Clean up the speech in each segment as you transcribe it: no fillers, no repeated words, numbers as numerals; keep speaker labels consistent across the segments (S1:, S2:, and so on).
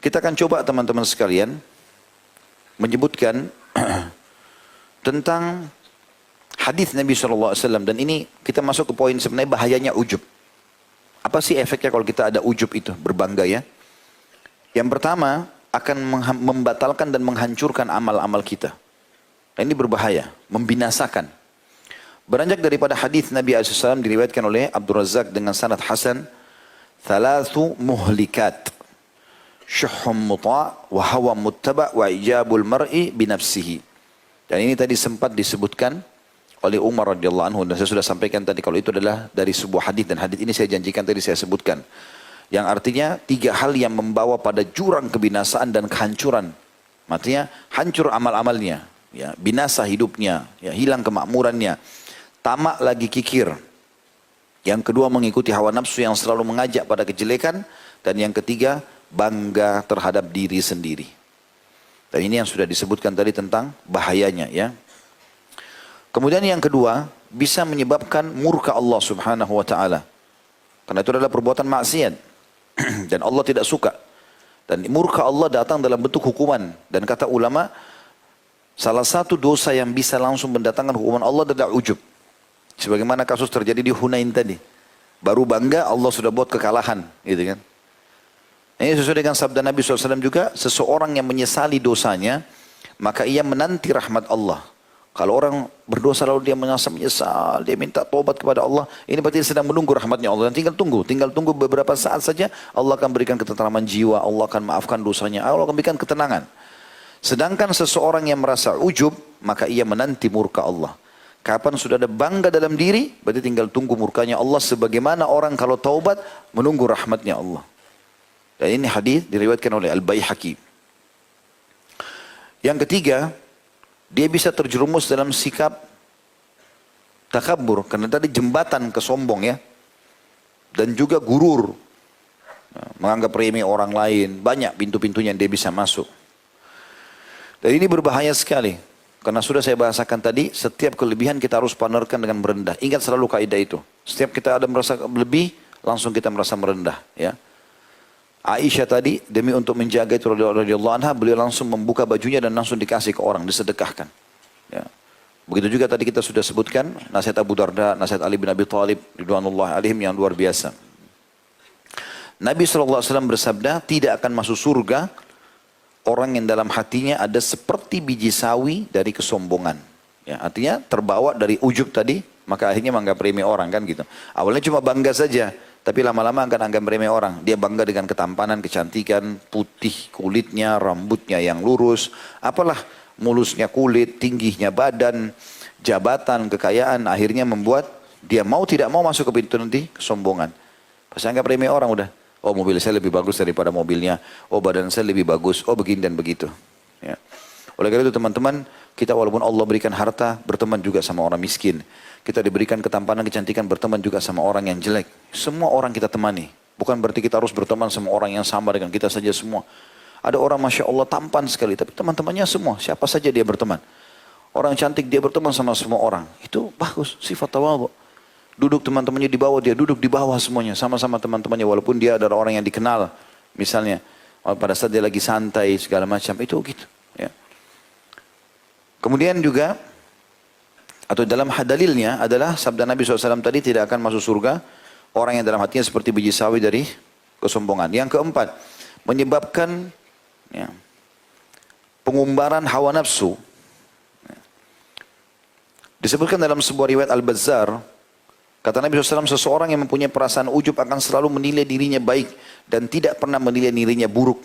S1: Kita akan coba teman-teman sekalian menyebutkan tentang hadis Nabi SAW. Dan ini kita masuk ke poin sebenarnya bahayanya ujub. Apa sih efeknya kalau kita ada ujub itu, berbangga ya? Yang pertama, akan membatalkan dan menghancurkan amal-amal kita. Dan ini berbahaya, membinasakan. Beranjak daripada hadis Nabi SAW diriwayatkan oleh Abdul Razak dengan sanad hasan, "Thalathu muhlikat, syuhum muta' wa hawa muttaba' wa ijabul mar'i binafsihi." Dan ini tadi sempat disebutkan oleh Umar radhiyallahu anhu, dan saya sudah sampaikan tadi kalau itu adalah dari sebuah hadis, dan hadis ini saya janjikan tadi saya sebutkan. Yang artinya 3 hal yang membawa pada jurang kebinasaan dan kehancuran. Artinya hancur amal-amalnya, ya, binasa hidupnya, ya, hilang kemakmurannya, tamak lagi kikir. Yang kedua mengikuti hawa nafsu yang selalu mengajak pada kejelekan, dan yang ketiga bangga terhadap diri sendiri. Dan ini yang sudah disebutkan tadi tentang bahayanya, ya. Kemudian yang kedua bisa menyebabkan murka Allah Subhanahu wa taala. Karena itu adalah perbuatan maksiat. Dan Allah tidak suka. Dan murka Allah datang dalam bentuk hukuman. Dan kata ulama, salah satu dosa yang bisa langsung mendatangkan hukuman Allah adalah ujub. Sebagaimana kasus terjadi di Hunain tadi. Baru bangga Allah sudah buat kekalahan. Gitu kan. Ini sesuai dengan sabda Nabi SAW juga, seseorang yang menyesali dosanya, maka ia menanti rahmat Allah. Kalau orang berdosa lalu dia menyesal, dia minta tobat kepada Allah, ini berarti sedang menunggu rahmatnya Allah. Dan tinggal tunggu beberapa saat saja, Allah akan berikan ketentraman jiwa, Allah akan maafkan dosanya, Allah akan berikan ketenangan. Sedangkan seseorang yang merasa ujub, maka ia menanti murka Allah. Kapan sudah ada bangga dalam diri, berarti tinggal tunggu murkanya Allah, sebagaimana orang kalau taubat menunggu rahmatnya Allah. Dan ini hadis diriwayatkan oleh Al-Baihaqi. Yang ketiga, dia bisa terjerumus dalam sikap takabur, karena tadi jembatan ke sombong ya. Dan juga gurur, menganggap remeh orang lain, banyak pintu-pintunya yang dia bisa masuk. Dan ini berbahaya sekali, karena sudah saya bahasakan tadi, setiap kelebihan kita harus pamerkan dengan merendah. Ingat selalu kaidah itu. Setiap kita ada merasa lebih, langsung kita merasa merendah, ya. Aisyah tadi demi untuk menjaga itu radhiyallahu anha, beliau langsung membuka bajunya dan langsung dikasih ke orang, disedekahkan. Ya. Begitu juga tadi kita sudah sebutkan nasihat Abu Darda, nasihat Ali bin Abi Thalib ridwanullahi alaihim yang luar biasa. Nabi SAW bersabda, tidak akan masuk surga orang yang dalam hatinya ada seperti biji sawi dari kesombongan. Ya, artinya terbawa dari ujub tadi, maka akhirnya menganggap remeh orang kan gitu. Awalnya cuma bangga saja, tapi lama-lama akan anggap remeh orang. Dia bangga dengan ketampanan, kecantikan, putih kulitnya, rambutnya yang lurus, apalah mulusnya kulit, tingginya badan, jabatan, kekayaan, akhirnya membuat dia mau tidak mau masuk ke pintu nanti kesombongan. Pas anggap remeh orang udah, oh mobil saya lebih bagus daripada mobilnya, oh badan saya lebih bagus, oh begini dan begitu. Ya. Oleh karena itu teman-teman, kita walaupun Allah berikan harta, berteman juga sama orang miskin. Kita diberikan ketampanan, kecantikan, berteman juga sama orang yang jelek. Semua orang kita temani. Bukan berarti kita harus berteman sama orang yang sama dengan kita saja semua. Ada orang Masya Allah tampan sekali, tapi teman-temannya semua, siapa saja dia berteman. Orang cantik dia berteman sama semua orang. Itu bagus, sifat tawadhu. Duduk teman-temannya di bawah, dia duduk di bawah semuanya. Sama-sama teman-temannya, walaupun dia adalah orang yang dikenal. Misalnya, pada saat dia lagi santai, segala macam, itu gitu. Ya. Kemudian juga, atau dalam dalilnya adalah sabda Nabi SAW tadi, tidak akan masuk surga orang yang dalam hatinya seperti biji sawi dari kesombongan. Yang keempat, menyebabkan ya, pengumbaran hawa nafsu. Disebutkan dalam sebuah riwayat Al-Bazzar, kata Nabi SAW, seseorang yang mempunyai perasaan ujub akan selalu menilai dirinya baik dan tidak pernah menilai dirinya buruk.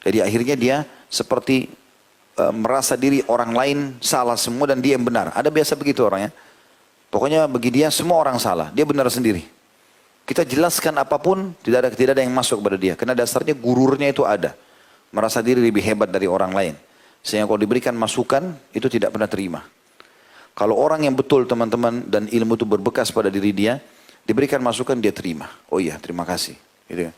S1: Jadi akhirnya dia seperti merasa diri orang lain salah semua dan dia yang benar. Ada biasa begitu orangnya. Pokoknya bagi dia semua orang salah, dia benar sendiri. Kita jelaskan apapun tidak ada yang masuk kepada dia, karena dasarnya gururnya itu ada. Merasa diri lebih hebat dari orang lain. Sehingga kalau diberikan masukan itu tidak pernah terima. Kalau orang yang betul teman-teman dan ilmu itu berbekas pada diri dia, diberikan masukan dia terima. Oh iya, terima kasih. Gitu kan.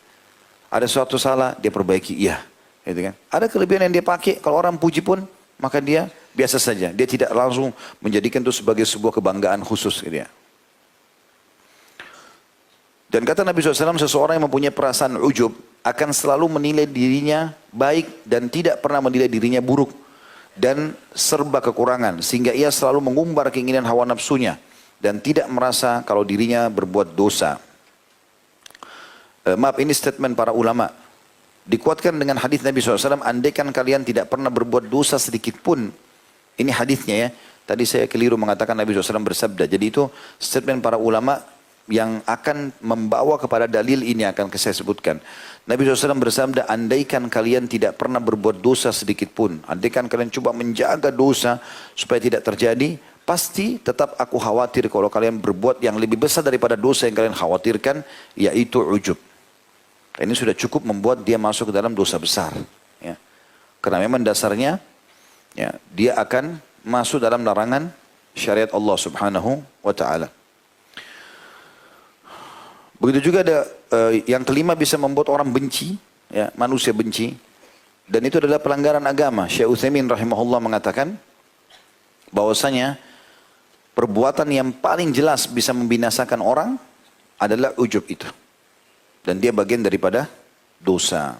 S1: Ada suatu salah dia perbaiki, iya. Gitu kan. Ada kelebihan yang dia pakai, kalau orang puji pun, maka dia biasa saja. Dia tidak langsung menjadikan itu sebagai sebuah kebanggaan khusus. Gitu ya. Dan kata Nabi SAW, seseorang yang mempunyai perasaan ujub akan selalu menilai dirinya baik dan tidak pernah menilai dirinya buruk dan serba kekurangan, sehingga ia selalu mengumbar keinginan hawa nafsunya dan tidak merasa kalau dirinya berbuat dosa. Maaf, ini statement para ulama. Dikuatkan dengan hadis Nabi SAW, andaikan kalian tidak pernah berbuat dosa sedikit pun. Ini hadisnya ya. Tadi saya keliru mengatakan Nabi SAW bersabda. Jadi itu statement para ulama yang akan membawa kepada dalil ini akan saya sebutkan. Nabi SAW bersabda, andaikan kalian tidak pernah berbuat dosa sedikit pun. Andaikan kalian coba menjaga dosa supaya tidak terjadi, pasti tetap aku khawatir kalau kalian berbuat yang lebih besar daripada dosa yang kalian khawatirkan, yaitu ujub. Ini sudah cukup membuat dia masuk ke dalam dosa besar. Ya. Karena memang dasarnya ya, dia akan masuk dalam larangan syariat Allah Subhanahu wa Ta'ala. Begitu juga ada yang kelima bisa membuat orang benci, ya, manusia benci, dan itu adalah pelanggaran agama. Syekh Utsaimin rahimahullah mengatakan bahwasanya perbuatan yang paling jelas bisa membinasakan orang adalah ujub itu, dan dia bagian daripada dosa.